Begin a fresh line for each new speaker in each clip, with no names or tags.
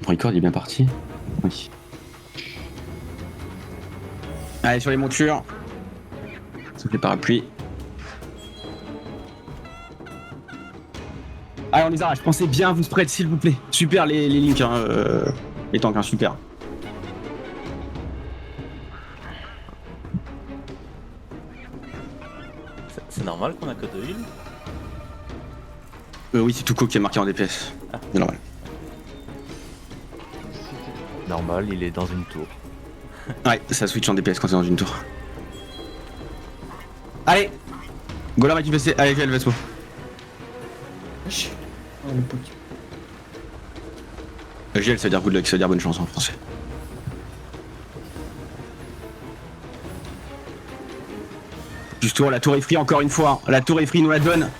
Record il est bien parti. Oui. Allez sur les montures. Sauf les parapluies. Allez on les arrache, pensez bien vous spread s'il vous plaît. Super les links hein, les tanks hein, super.
C'est normal qu'on a que 2 heals.
Oui c'est Tuco qui est marqué en DPS.
Ah.
C'est normal.
Normal, il est dans une tour.
Ouais, ça switch en DPS quand c'est dans une tour. Allez Golem avec UVC, allez viens le Vespo.
Oh, le poke.
GL ça veut dire good luck, ça veut dire bonne chance en français. Juste tour, la tour est free encore une fois. La tour est free, nous la donne.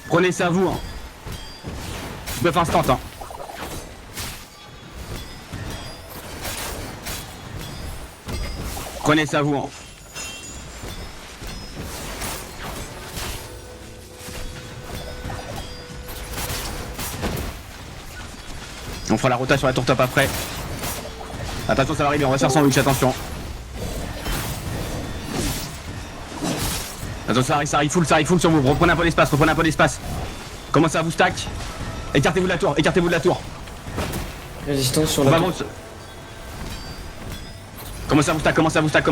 Prenez ça à vous. Hein. Buff instant. Hein. Prenez ça à vous. Hein. On fera la rota sur la tour top après. Attention, ça va arriver, on va se faire sandwich, attention. Attention, ça arrive full sur vous. Reprenez un peu d'espace, Commencez à vous stack. Écartez-vous de la tour,
Résistance sur
On
la
va
tour.
monter. Commencez à vous stack.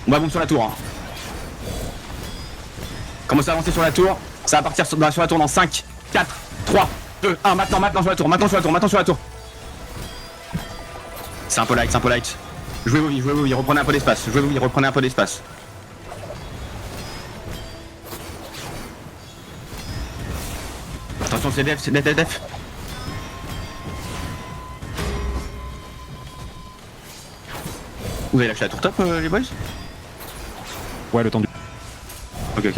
On va monter sur la tour. Hein. Commencez à avancer sur la tour. Ça va partir sur la tour dans 5, 4, 3, 2, 1. Maintenant sur la tour. C'est un peu light. Jouez vos vies, reprenez un peu d'espace. Attention, c'est def. Vous avez lâché la tour top, les boys?
Ouais, le temps du.
Ok. Ok,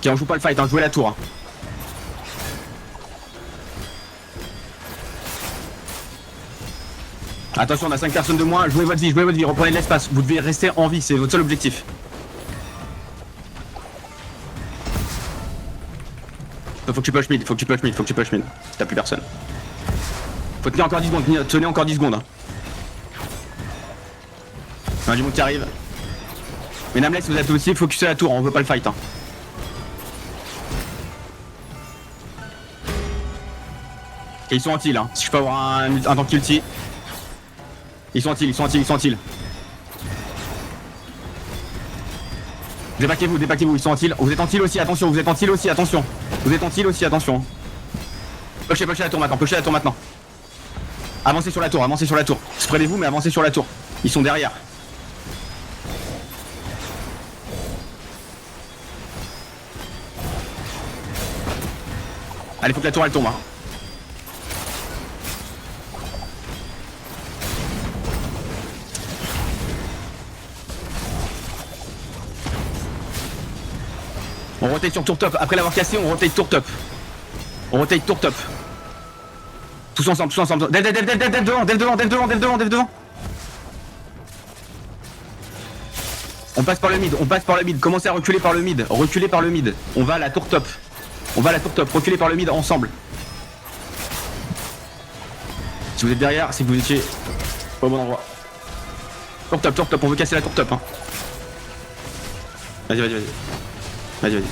on joue pas le fight, hein, jouez la tour. Hein. Attention, on a 5 personnes de moins, jouez votre vie, reprenez de l'espace. Vous devez rester en vie, c'est votre seul objectif. Faut que tu push mid. T'as plus personne. Faut tenir encore 10 secondes, tenez encore 10 secondes. Hein. Il y a du monde qui arrive. Mais Namles, vous êtes aussi focusé à la tour, on veut pas le fight. Hein. Et ils sont en heal, hein. Si je peux avoir un tank ulti. Ils sont en heal. Débaquez-vous, ils sont en heal. Vous êtes en heal aussi, attention. Pushez la tour maintenant. Avancez sur la tour. Spreadez-vous, mais avancez sur la tour. Ils sont derrière. Allez, faut que la tour elle tombe. Hein. On rotate sur tour top. Après l'avoir cassé, on rotate tour top. Tous ensemble. Dès le devant. On passe par le mid. Commencez à reculer par le mid. On va à la tour top. Reculez par le mid ensemble. Si vous êtes derrière, c'est que vous étiez au bon endroit. Tour top. On veut casser la tour top. Hein. Vas-y.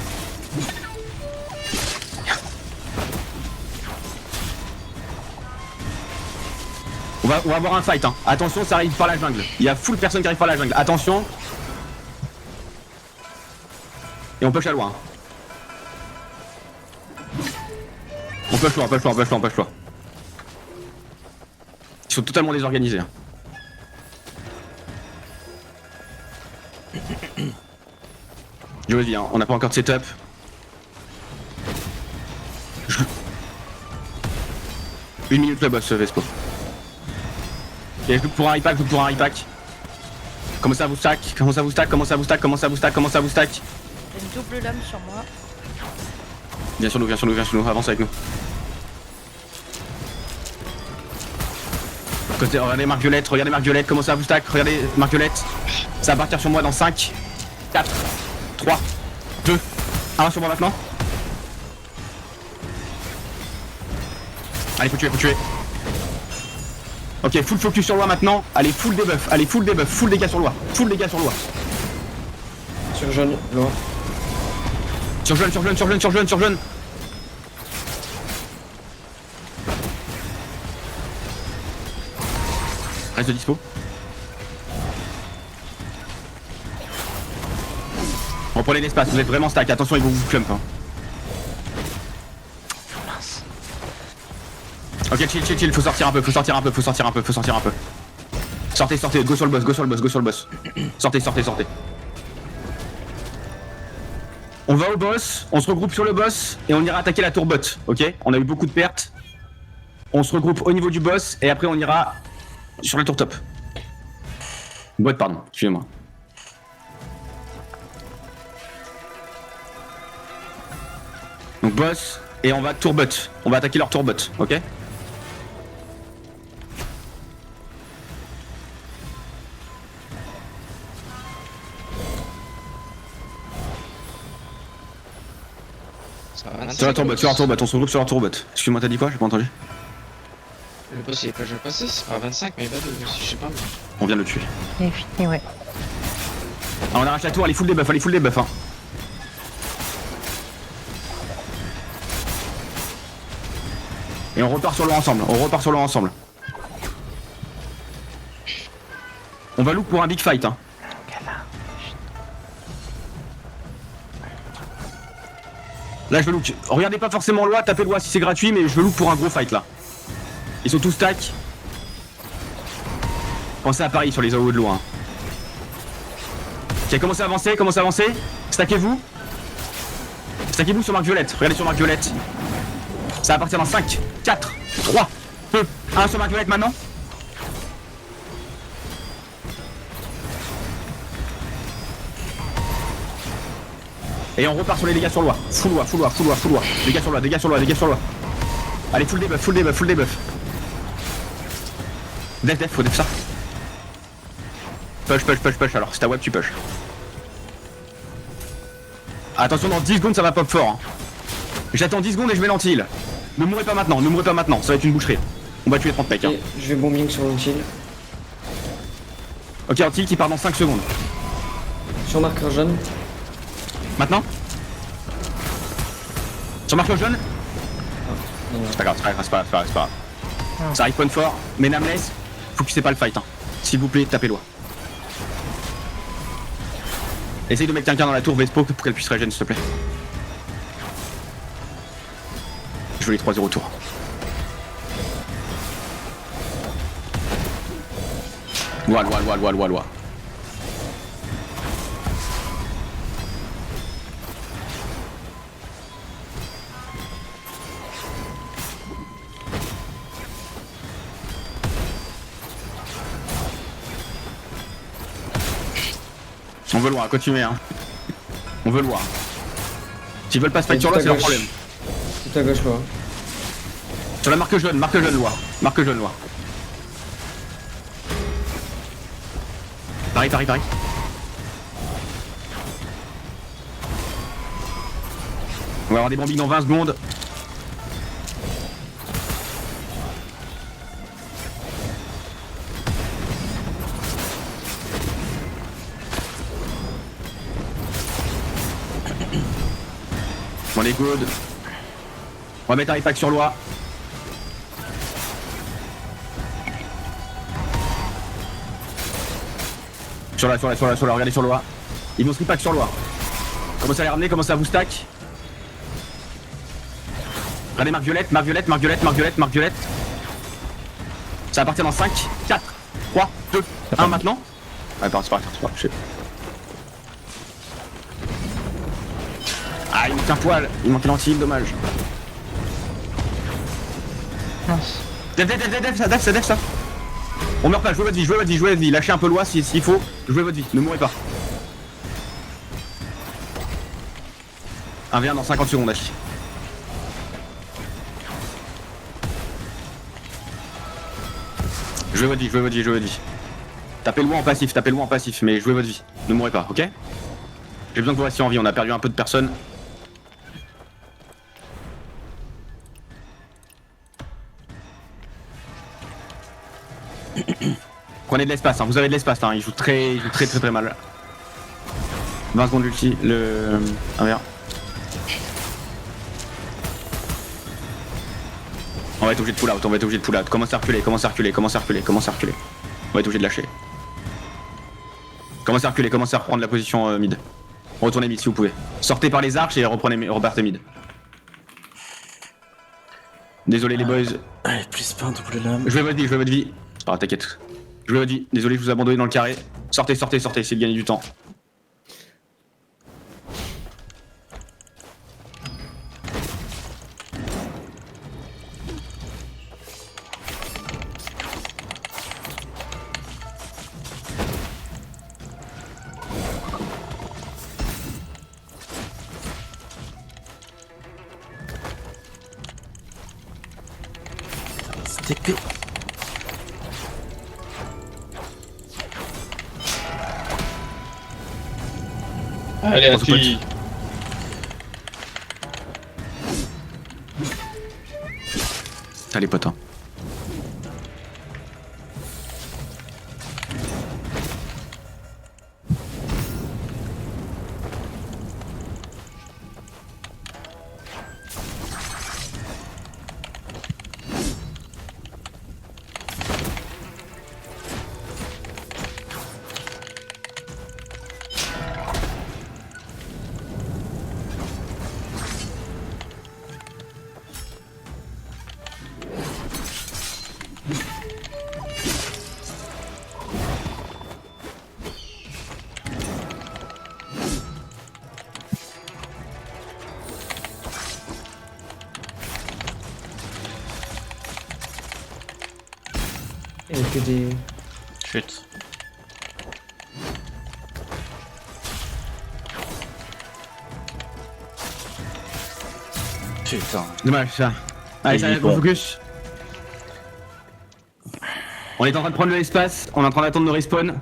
On va avoir un fight, hein. Attention, ça arrive par la jungle. Il y a full personne qui arrive par la jungle. Attention. Et on push à loin. On push loin. Ils sont totalement désorganisés. Hein. Je vous dis, hein, on n'a pas encore de setup. Une minute le boss, Vespo. Et je look pour un repack. Comment ça vous stack?
J'ai une double lame sur moi.
Viens sur nous, avance avec nous. Côté, regardez Marc Violette, comment ça vous stack? Regardez Marc Violette. Ça va partir sur moi dans 5, 4, 3, 2, 1 sur moi maintenant. Allez, faut tuer, faut tuer. Ok, full focus sur loi maintenant. Allez, full debuff, allez, full debuff, full dégâts sur loi. Full dégâts sur loi.
Sur jaune, loin.
Sur jeune, sur jeune, sur jeune, sur jeune, sur jeune. Reste de dispo. Reprenez l'espace, vous êtes vraiment stack, attention ils vont vous clump. Hein. Ok, chill, faut sortir un peu, faut sortir un peu, faut sortir un peu, faut sortir un peu. Sortez, sortez, go sur le boss, go sur le boss, go sur le boss. Sortez, sortez, sortez. On va au boss, on se regroupe sur le boss et on ira attaquer la tour bot, ok? On a eu beaucoup de pertes. On se regroupe au niveau du boss et après on ira sur la tour top. Bot, pardon, excusez-moi. Donc boss et on va tour bot. On va attaquer leur tour bot, ok? Sur la tour bot, on se regroupe sur la tour bot. Excuse-moi, t'as dit quoi? J'ai pas entendu.
Le boss il est pas déjà passé, c'est pas 25 mais il va de je sais pas.
On vient de le tuer.
Et ouais.
Ah, on arrache la tour, allez full debuff, hein. Et on repart sur l'eau ensemble, On va look pour un big fight, hein. Là je veux look. Regardez pas forcément loi, tapez loi si c'est gratuit, mais je veux look pour un gros fight là. Ils sont tous stack. Pensez à Paris sur les AOE de loin. Ok, commencez à avancer, Stackez-vous. Stackez-vous sur marque violette, regardez sur marque violette. Ça va partir dans 5, 4, 3, 2, 1 sur marque violette maintenant. Et on repart sur les dégâts sur loi. Full loi. Dégâts sur loi. Allez, full debuff. Def, faut def ça. Push. Alors, si t'as web, tu push. Attention, dans 10 secondes, ça va pop fort. Hein. J'attends 10 secondes et je mets l'anti-heal. Ne mourrez pas maintenant, ça va être une boucherie. On va tuer 30 mecs. Hein.
Ok, je vais bombing sur l'anti.
Ok, anti qui part dans 5 secondes.
Sur marqueur jaune.
Maintenant. Sur marqueur jaune.
Non, non.
C'est pas grave. Ça arrive point fort, mais Nameless, focusez pas le fight. Hein. S'il vous plaît, tapez loi. Essaye de mettre quelqu'un dans la tour Vespo pour qu'elle puisse régénérer, s'il te plaît. Je veux les 3-0 tours. Loi. On veut loin, continuez hein. On veut loin. S'ils veulent pas se fight sur loi, c'est leur problème.
Tout à gauche, loi.
Sur la marque jaune, loi. Paris. On va avoir des bombings dans 20 secondes. On est good. On va mettre un impact sur loi. Sur la, regardez sur loi. Ils vont se repack sur loi. Commencez à les ramener, commencez à vous stack. Regardez marque violette. Ça va partir dans 5, 4, 3, 2, 1 maintenant. Ouais, c'est pas grave. Ah, il manque un poil, il manque l'anti-heal, dommage.
Mince.
Def ça. On meurt pas, jouez votre vie, lâchez un peu loi s'il faut, jouez votre vie, ne mourrez pas. 1v1 dans 50 secondes, Ashi. Jouez votre vie. Tapez loin en passif, mais jouez votre vie, ne mourrez pas, ok? J'ai besoin que vous restiez en vie, on a perdu un peu de personnes. Prenez de l'espace, hein. Vous avez de l'espace, hein. Il joue très mal. 20 secondes d'ulti, le... Inverse. On va être obligé de pull out, Commence à reculer. On va être obligé de lâcher. Commencez à reprendre la position mid. Retournez mid si vous pouvez. Sortez par les arches et repartez mid. Désolé les boys.
Allez, plus pas un double lame.
Je veux votre vie. Ah t'inquiète. Je veux votre vie. Désolé, je vous ai abandonné dans le carré. Sortez, essayez de gagner du temps.
TP.
Allez, à qui?
Allez potes. Hein.
Il y a que des...
Chut. Putain.
Dommage ça. Allez, ça va, gros focus. On est en train de prendre de l'espace, on est en train d'attendre nos respawns.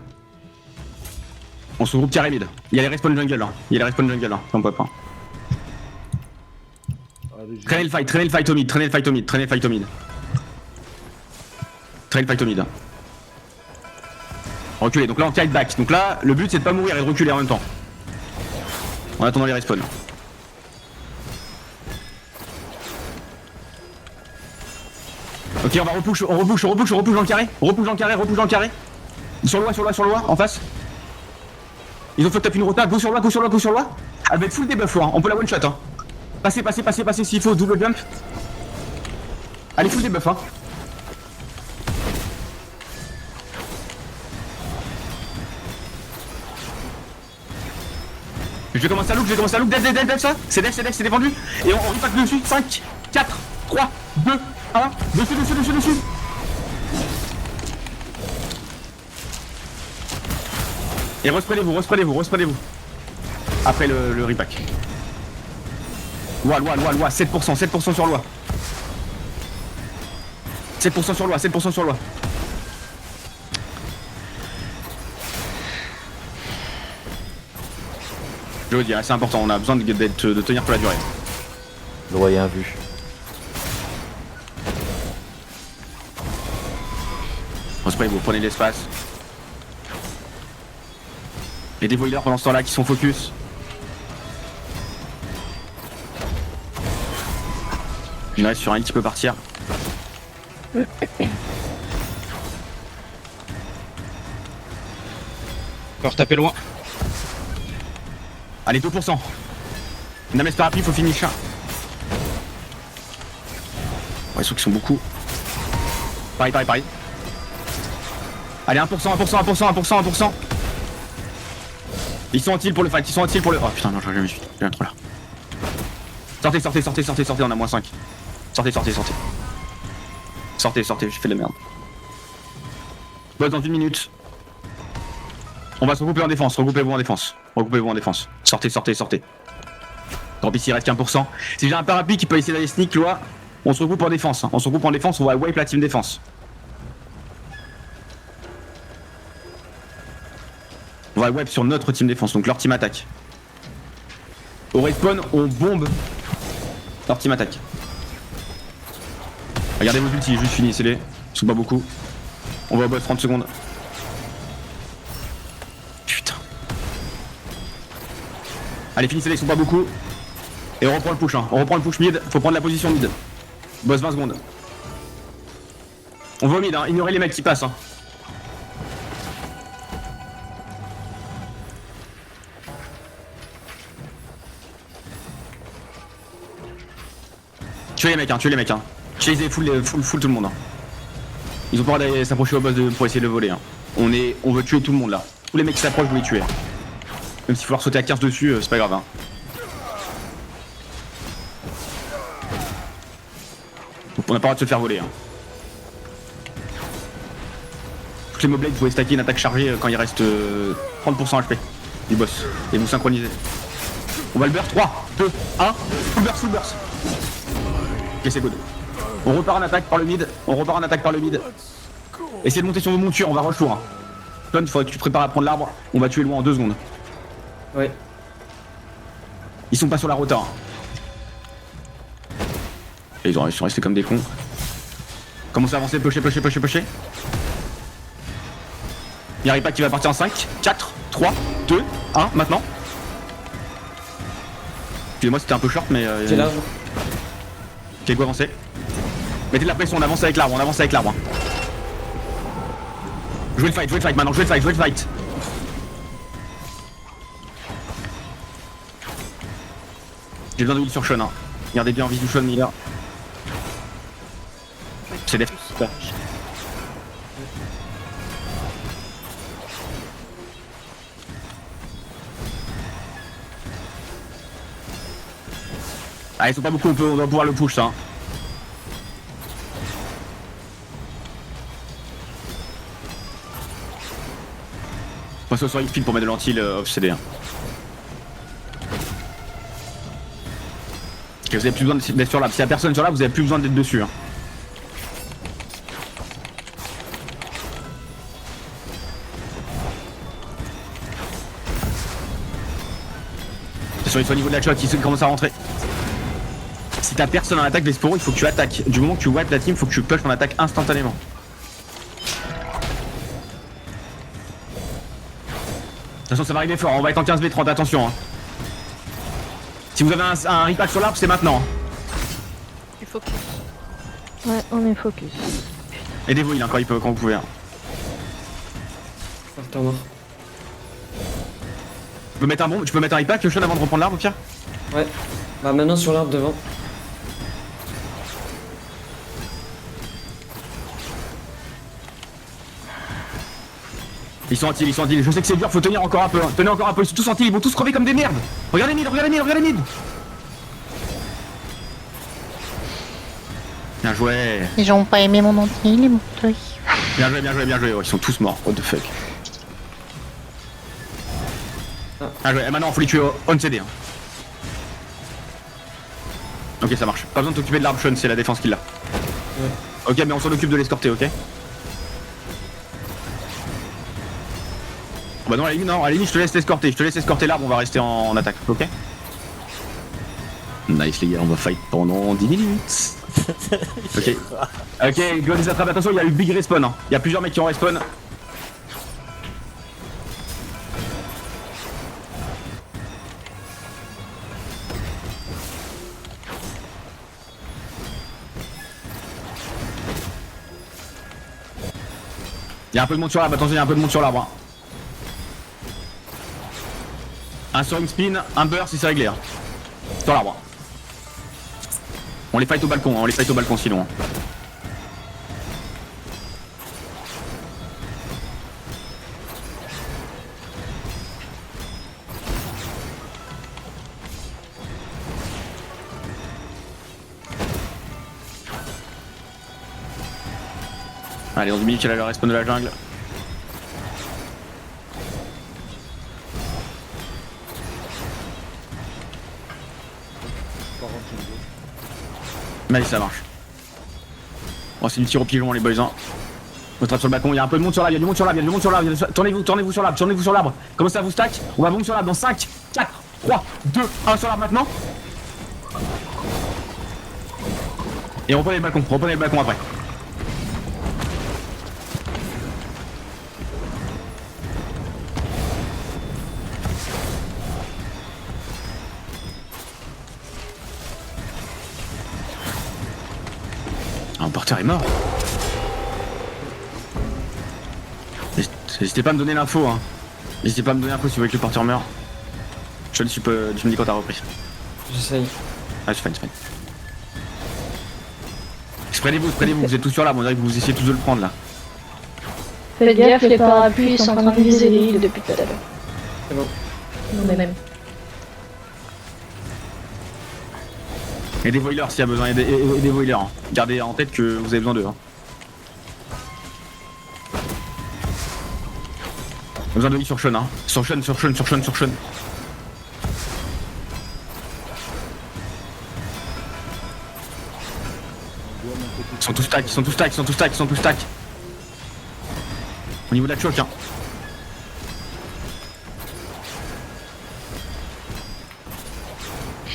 On se regroupe carré mid. Il y a les respawns jungle, comme pop. Hein. Traînez le fight au mid. Traînez le fight au mid. Reculez, donc là on kite back. Donc là, le but c'est de pas mourir et de reculer en même temps. En attendant les respawns. Ok, on va repush dans le carré. Repush dans le carré. Sur le loin, en face. Ils ont fucked up une rota, go sur le loin. Elle va être full debuff, hein. On peut la one shot. Hein. Passez s'il faut, double jump. Allez, full debuff. Hein. Je vais commencer à look, dev ça. C'est défendu. Et on repack dessus, 5, 4, 3, 2, 1, dessus. Et respreadez-vous. Après le repack. Loi, 7% sur loi. 7% sur loi. Je veux dire, c'est important, on a besoin de tenir pour la durée.
Doyen vu.
Vous prenez de l'espace. Et des voileurs pendant ce temps-là qui sont focus. Il reste sur un qui peut partir.
Encore taper loin.
Allez, 2%. Names par appui, faut finish. Ouais, ils sont qui sont beaucoup. Pareil. Allez, 1%. Ils sont en tilt pour le fight, Oh putain, non, je me suis. J'ai un trop là. Sortez, on a moins 5. Sortez. Sortez, j'ai fait de la merde. Boss dans 1 minute. On va se regrouper en défense, regroupez-vous en défense. Sortez. Tant pis s'il reste qu'1%. Si j'ai un parapluie qui peut essayer d'aller sneak, tu vois, on se regroupe en défense. On va wipe la team défense. On va wipe sur notre team défense, donc leur team attaque. Au respawn, on bombe leur team attaque. Regardez vos ultis, juste finissez-les. Ils sont pas beaucoup. On va au boss 30 secondes. Allez, finissez-les, ils sont pas beaucoup. Et on reprend le push, hein. On reprend le push mid, faut prendre la position mid. Boss 20 secondes. On va au mid, hein. Ignorez les mecs qui passent, hein. Tuez les mecs, hein, tuez les mecs, hein. Chasez full tout le monde, hein. Ils ont pas le droit d'aller s'approcher au boss pour essayer de le voler, hein. On veut tuer tout le monde là. Tous les mecs qui s'approchent, vous les tuez. Même s'il faut leur sauter à 15 dessus, c'est pas grave, hein. On n'a pas le droit de se faire voler, hein. Toutes les moblates, vous pouvez stacker une attaque chargée quand il reste 30% HP du boss. Et vous synchronisez. On va le burst. 3, 2, 1. Full burst. Ok, c'est good. On repart en attaque par le mid. Essayez de monter sur vos montures, on va rush tour, hein. Ton, il faudrait que tu te prépares à prendre l'arbre. On va tuer loin en 2 secondes.
Ouais.
Ils sont pas sur la rota, hein. Et ils sont restés comme des cons. Commencez à avancer, pusher. Il n'y arrive pas qui va partir en 5, 4, 3, 2, 1, maintenant. Excusez-moi, c'était un peu short, mais.
J'ai large.
Ok, go avancer. Mettez de la pression, on avance avec l'arbre, hein. Jouez le fight maintenant, jouez le fight. J'ai besoin de huile sur Sean, hein. Regardez bien en visu Sean, il est là. C'est def. Ah, ils sont pas beaucoup, on doit pouvoir le push, ça, hein. Passe sur X-Pin pour mettre de l'anti off-CD, hein. Ok, vous avez plus besoin d'être sur là. S'il y a personne sur là, vous avez plus besoin d'être dessus, hein. Attention, ils sont au niveau de la shot, ils commencent à rentrer. Si t'as personne en attaque Vesporo, il faut que tu attaques. Du moment que tu wipe la team, il faut que tu push ton attaque instantanément. Attention, ça va arriver fort, on va être en 15v30, attention, hein. Si vous avez un repack sur l'arbre, c'est maintenant, hein.
Il focus.
Ouais, on est focus.
Aidez-vous, il quand vous pouvez, hein.
Oh, t'es mort.
Tu peux mettre un repack, Sean, avant de reprendre l'arbre, au pire.
Ouais. Bah maintenant sur l'arbre devant.
Ils sont anti, je sais que c'est dur, faut tenir encore un peu, hein. Tenez encore un peu, ils sont tous anti, ils vont tous crever comme des merdes. Regardez mid. Bien joué.
Ils ont pas aimé mon entier, les moutons.
Bien joué, oh, ils sont tous morts, what the fuck. Bien joué, et maintenant faut les tuer on CD, hein. Ok, ça marche, pas besoin de t'occuper de l'arbre Sean, c'est la défense qu'il a.
Ouais.
Ok, mais on s'en occupe de l'escorter, ok. Bah non, allez, je te laisse escorter l'arbre, on va rester en attaque, ok. Nice les gars, on va fight pendant 10 minutes. Ok, go les attrape, attention, il y a eu big respawn, hein. Il y a plusieurs mecs qui ont respawn. Il y a un peu de monde sur l'arbre, attention, il y a un peu de monde sur l'arbre, hein. Un soaring spin, un burst, c'est réglé, hein. Sur l'arbre. On les fight au balcon, sinon, hein. Allez, dans 10 minutes, il a le respawn de la jungle. Mais ça marche. Bon, c'est du tir au pigeon, les boys, hein. On trappe sur le balcon, il y a un peu de monde sur l'arbre, il y a du monde sur l'arbre, Tournez-vous sur l'arbre. Commencez à vous stack. On va bomber sur l'arbre dans 5, 4, 3, 2, 1 sur l'arbre maintenant. Et reprenez le balcon après. le porteur est mort. N'hésitez pas à me donner l'info, hein. N'hésitez pas à me donner l'info si vous voulez que le porteur meurt. Sean, tu me dis quand t'as repris.
J'essaye.
Ah, c'est fine, c'est fine. Spreadez-vous, vous êtes tous sur l'arbre, on dirait que vous essayez tous de le prendre là.
Faites gaffe, les parapluies sont en train de viser l'île depuis tout à l'heure.
C'est bon.
Non, même.
Et des voileurs s'il y a besoin, et des voileurs. Hein. Gardez en tête que vous avez besoin d'eux. Hein. On a besoin de lui sur Sean, hein. Sur Sean. Ils sont tous stack. Au niveau de la choc, hein.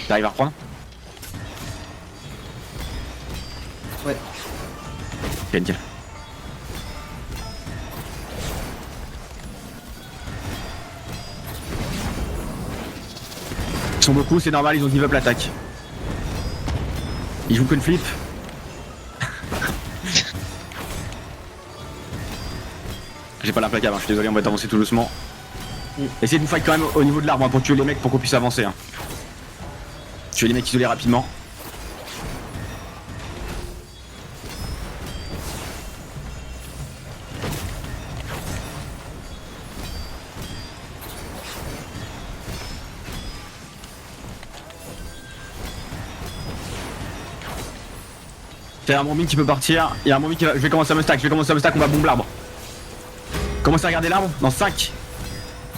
T'arrives à reprendre?
Ouais.
Ok, nickel. Ils sont beaucoup, c'est normal, ils ont give up l'attaque. Ils jouent qu'une flip. J'ai pas la placable, hein, je suis désolé, on va avancer tout doucement. Essayez de vous fight quand même au niveau de l'arbre hein, pour tuer les mecs pour qu'on puisse avancer. Hein. Tuer les mecs isolés rapidement. Il y a un Morbin qui peut partir, il y a un Morbin qui va... Je vais commencer à me stack, on va bomber l'arbre. Commencez à regarder l'arbre dans 5.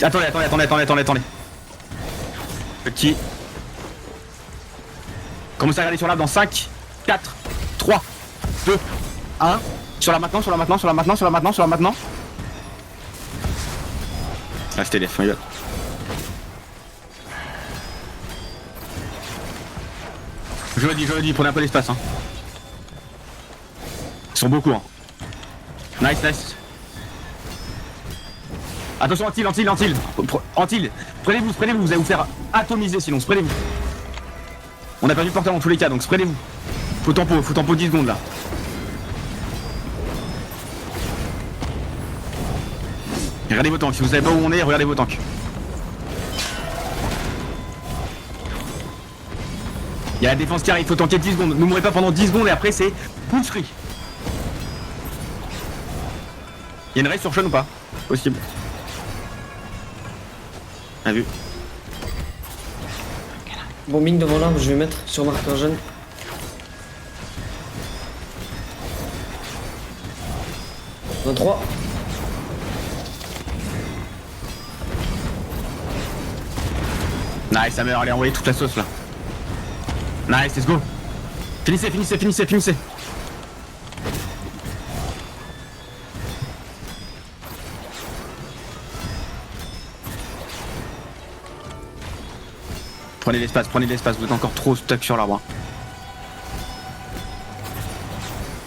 Attendez. Petit. Commencez à regarder sur l'arbre dans 5, 4, 3, 2, 1. Sur la maintenant. Ah, c'était les feuilles. Je le dis, prenez un peu d'espace. Hein. Ils sont beaucoup. Hein. Nice. Attention, Antil. Spreadez-vous, vous allez vous faire atomiser sinon, spreadez-vous. On a perdu le porteur dans tous les cas, donc spreadez-vous. Faut tempo 10 secondes là. Regardez vos tanks, si vous savez pas où on est, regardez vos tanks. Il y a la défense qui arrive, faut tanker 10 secondes. Ne mourrez pas pendant 10 secondes et après c'est pousserie. Il y a une race sur Sean ou pas? Possible. Bien vu.
Bon, mine devant l'arbre, je vais mettre sur marqueur jaune. Dans 3.
Nice, ça meurt, allez, envoyez toute la sauce là. Nice, let's go. Finissez. Prenez l'espace, vous êtes encore trop stuck sur l'arbre.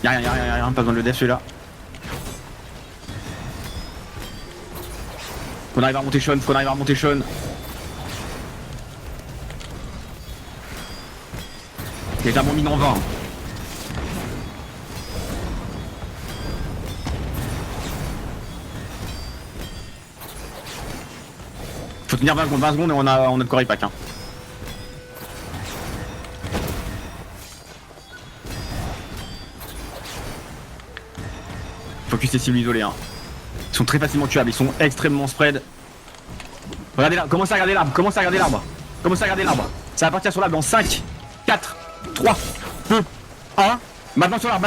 Y'a rien, pas besoin de le def celui-là. Faut arriver à remonter Sean. Il est déjà bon mine en 20. Faut tenir 20 secondes et on a notre core pack. Hein. Focus les cibles isolées. Hein. Ils sont très facilement tuables, ils sont extrêmement spread. Regardez là, commencez à regarder l'arbre. Ça va partir sur l'arbre dans 5, 4, 3, 2, 1. Maintenant sur l'arbre.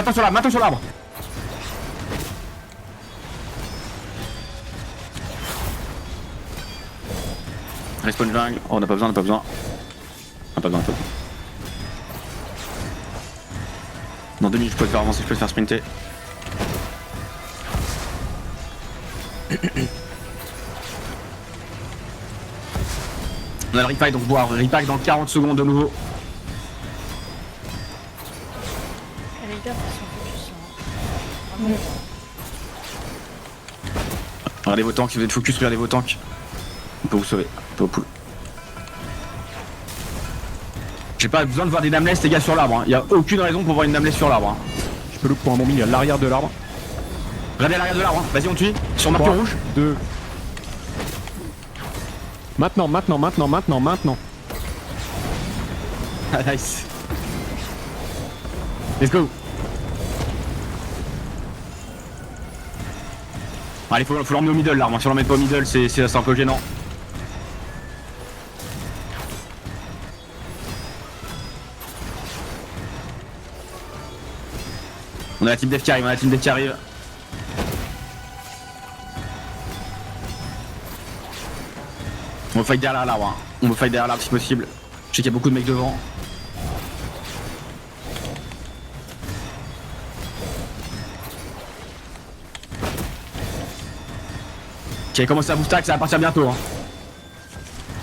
Respawn jungle. Oh, on n'a pas besoin. Dans 2 minutes, je peux te faire avancer, je peux te faire sprinter. On a le repack, donc boire. Repack dans 40 secondes de nouveau.
Les gars, ils sont focus.
Regardez vos tanks, si vous êtes focus, regardez vos tanks. On peut vous sauver, on peut vous pull. J'ai pas besoin de voir des nameless les gars sur l'arbre. Hein. Y a aucune raison pour voir une nameless sur l'arbre. Hein.
Pelouk pour un bombing à l'arrière de l'arbre.
Regardez à l'arrière de l'arbre, hein. Vas-y, on tue. Sur marqueur
3,
rouge.
2. Maintenant.
Ah, nice. Let's go. Allez, faut l'emmener au middle l'arbre. Si on l'emmène pas au middle, c'est un peu gênant. On a la team dev qui arrive, On va fight derrière l'arbre, hein. On va fight derrière l'arbre si possible. Je sais qu'il y a beaucoup de mecs devant. Ok, commence à vous stack, ça va partir bientôt. Hein.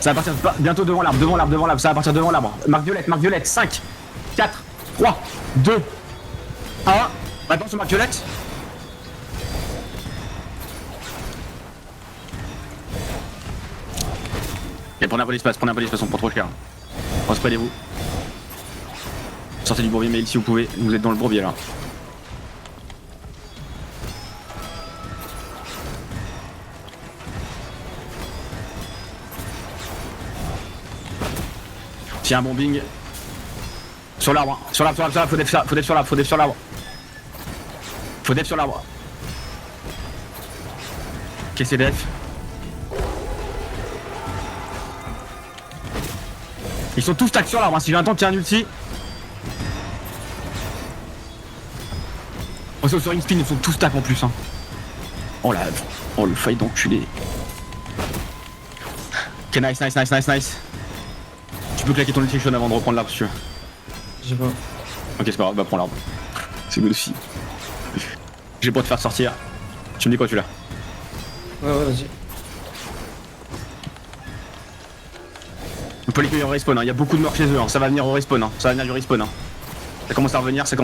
Ça va partir bientôt devant l'arbre, ça va partir devant l'arbre. Marque violette, 5, 4, 3, 2, 1. Maintenant sur marque violette. Et prenez un peu d'espace, on prend trop cher. Respreadez-vous. Sortez du bourbier mail si vous pouvez, vous êtes dans le bourbier là. Tiens, un bombing. Sur l'arbre, faut def sur l'arbre. Ok, c'est def. Ils sont tous stack sur l'arbre, hein. Si j'ai un temps qu'il y a un ulti. Oh, sur une spin, ils sont tous stack en plus. Hein. Oh la. Oh le fight d'enculé. Ok, nice. Tu peux claquer ton ulti Sean avant de reprendre l'arbre si tu veux.
J'ai pas.
Ok, c'est pas grave, bah prends l'arbre. C'est good aussi. J'ai pas te faire sortir. Tu me dis quoi tu l'as?
Ouais, vas-y.
On peut les cueillir au respawn, hein. Il y a beaucoup de morts chez eux, hein. Ça va venir au respawn, hein. Ça va venir du respawn. Hein. Ça commence à revenir. C'est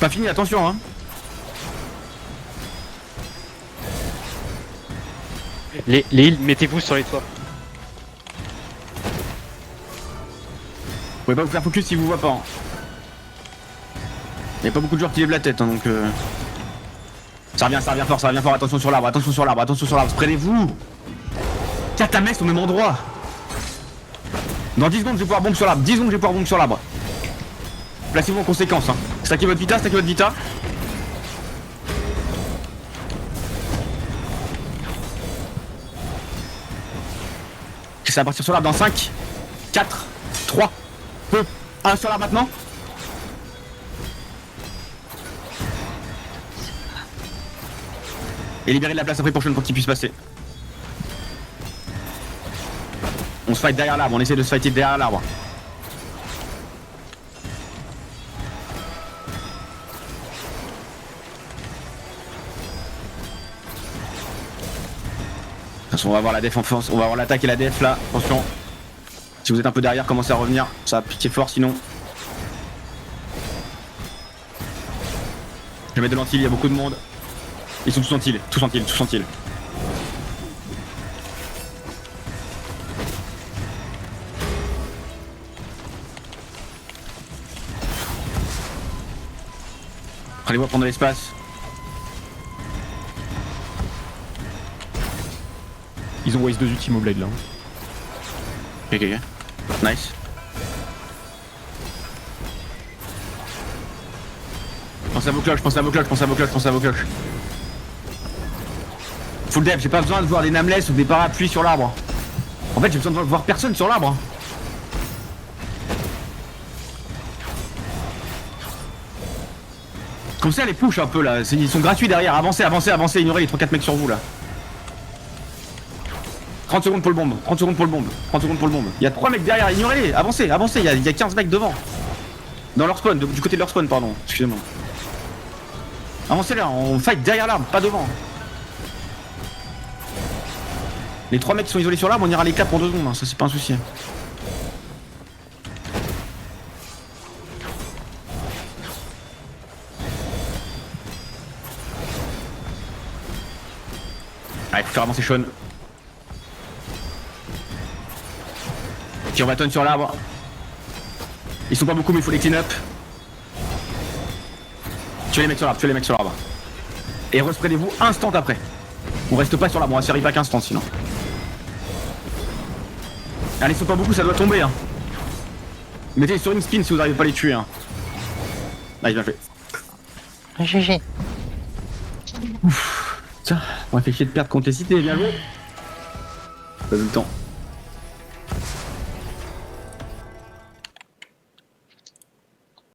pas fini, attention hein.
Les heals, mettez-vous sur les toits.
Vous pouvez pas vous faire focus si vous voit pas. Hein. Y'a pas beaucoup de joueurs qui lèvent la tête hein, donc ça revient fort, attention sur l'arbre, prenez-vous. Tiens ta mec au même endroit. Dans 10 secondes je vais pouvoir bomber sur l'arbre, Placez-vous en conséquence hein. Stackez votre vita, Ça va partir sur l'arbre dans 5, 4, 3, 2, 1 sur l'arbre maintenant. Et libérer de la place après pour Sean pour qu'il puisse passer. On se fight derrière l'arbre, on essaie de se fighter derrière l'arbre. De toute façon on va avoir la def en force, on va avoir l'attaque et la def là, attention. Si vous êtes un peu derrière, commencez à revenir, ça va piquer fort sinon. Je vais mettre de l'antil, il y a beaucoup de monde. Ils sont tous en heal. Allez-vous prendre de l'espace.
Ils ont waste 2 Ultimo Blade là.
Ok. Nice. Pense à vos cloches. Full dev, j'ai pas besoin de voir des nameless ou des parapluies sur l'arbre. En fait, j'ai besoin de voir personne sur l'arbre. Comme ça, les push un peu là. Ils sont gratuits derrière. Avancez, ignorez les 3-4 mecs sur vous là. 30 secondes pour le bombe. Il y a 3 mecs derrière, ignorez-les. Avancez. Il y a 15 mecs devant. Dans leur spawn, du côté de leur spawn, pardon. Excusez-moi. Avancez là, on fight derrière l'arbre, pas devant. Les 3 mecs qui sont isolés sur l'arbre, on ira les cap pour 2 secondes, hein. Ça c'est pas un souci. Allez, faut faire avancer Sean. Ok, on va turn sur l'arbre. Ils sont pas beaucoup, mais il faut les clean up. Tuez les mecs sur l'arbre, tuez les mecs sur l'arbre. Et respreadez-vous instant après. On reste pas sur l'arbre, on va se faire repack instant sinon. Allez, ils sont pas beaucoup, ça doit tomber. Hein. Mettez sur une spin si vous n'arrivez pas à les tuer. Hein. Nice, bien fait.
GG.
Tiens, on a fait chier de perdre contre les cités, bien joué. Pas eu le temps.